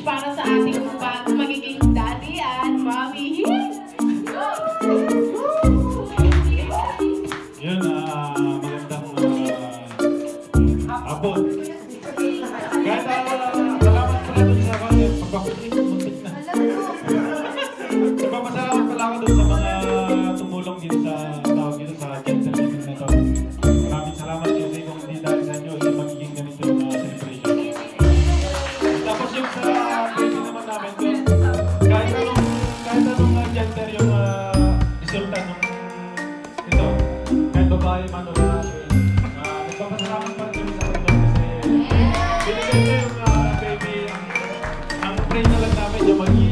para sa ating magiging daddy at mommy. Yun, magandang hapon. Kaya salamat pala dun sa pagpapalit. Muntik na. Nagpapasalamat pala ako dun sa mga tumulong dito sa tawag dito sa gender living na to. Maraming salamat kasi kung hindi dahil sa inyo, hindi magiging ganito yung celebration. Tapos yung sa baby naman namin dun, kahit anong gender yung resulta nung ito, kahit babae man o lalaki, nagpapasalamat pa rin sa Panginoon kasi binigyan niya yung baby, ang pray na lang namin yung magiging